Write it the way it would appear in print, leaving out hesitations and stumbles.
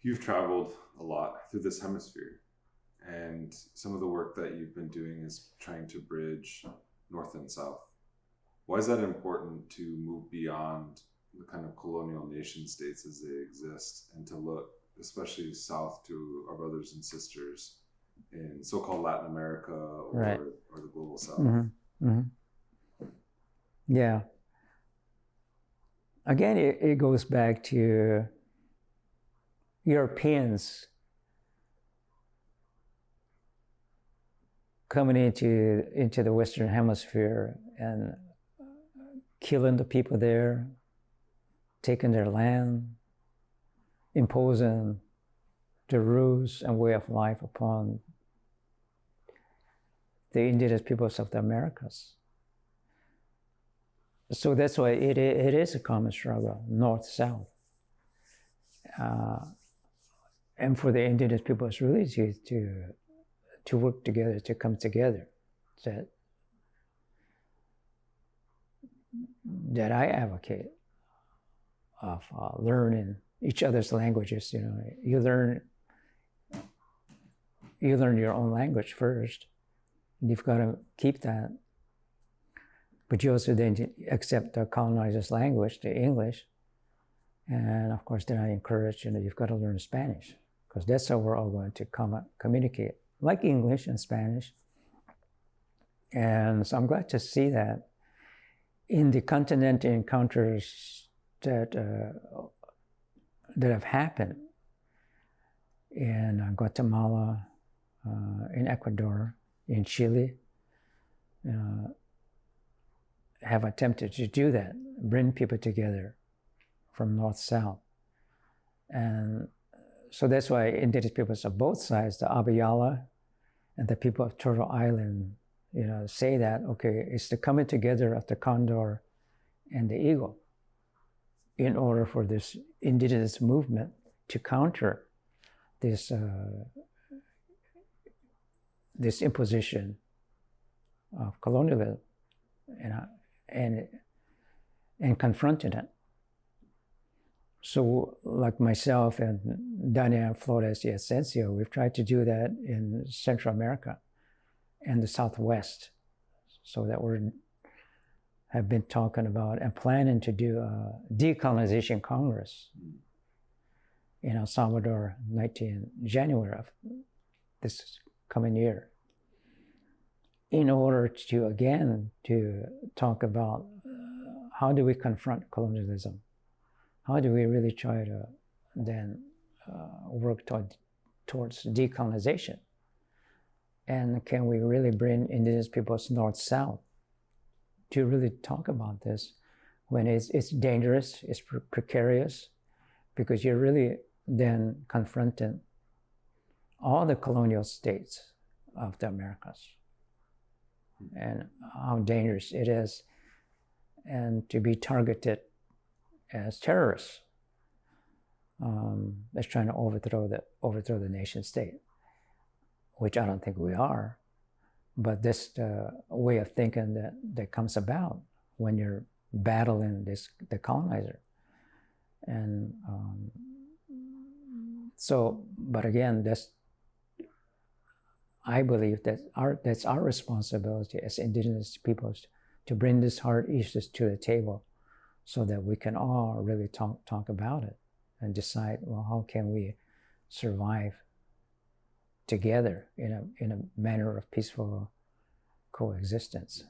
You've traveled a lot through this hemisphere, and some of the work that you've been doing is trying to bridge North and South. Why is that important to move beyond the kind of colonial nation states as they exist and to look especially south to our brothers and sisters in so-called Latin America or the global South? Mm-hmm. Mm-hmm. Yeah. Again, it goes back to Europeans coming into the Western Hemisphere and killing the people there, taking their land, imposing the rules and way of life upon the indigenous peoples of the Americas. So that's why it is a common struggle, North-South. And for the indigenous peoples really to work together, to come together. That I advocate of learning each other's languages. You learn your own language first. You've got to keep that. But you also then accept the colonizer's language, the English. And of course, then I encourage, you've got to learn Spanish, because that's how we're all going to communicate, like English and Spanish. And so I'm glad to see that in the continental encounters that have happened in Guatemala, in Ecuador, in Chile, have attempted to do that, bring people together from north-south. And so that's why indigenous peoples of both sides, the Abuyala and the people of Turtle Island, say that, okay, it's the coming together of the condor and the eagle in order for this indigenous movement to counter this this imposition of colonialism and confronting it. So like myself and Daniel Flores y Asensio, we've tried to do that in Central America and the Southwest, so that we have been talking about and planning to do a decolonization Congress in El Salvador, January of this coming year, in order to, again, to talk about how do we confront colonialism? How do we really try to then work towards decolonization? And can we really bring indigenous peoples north-south to really talk about this when it's dangerous, it's precarious, because you're really then confronting all the colonial states of the Americas and how dangerous it is, and to be targeted as terrorists that's trying to overthrow the nation state, which I don't think we are, but this way of thinking that comes about when you're battling the colonizer. And but again, I believe that's our responsibility as indigenous peoples to bring these hard issues to the table, so that we can all really talk about it and decide, well, how can we survive together in a manner of peaceful coexistence.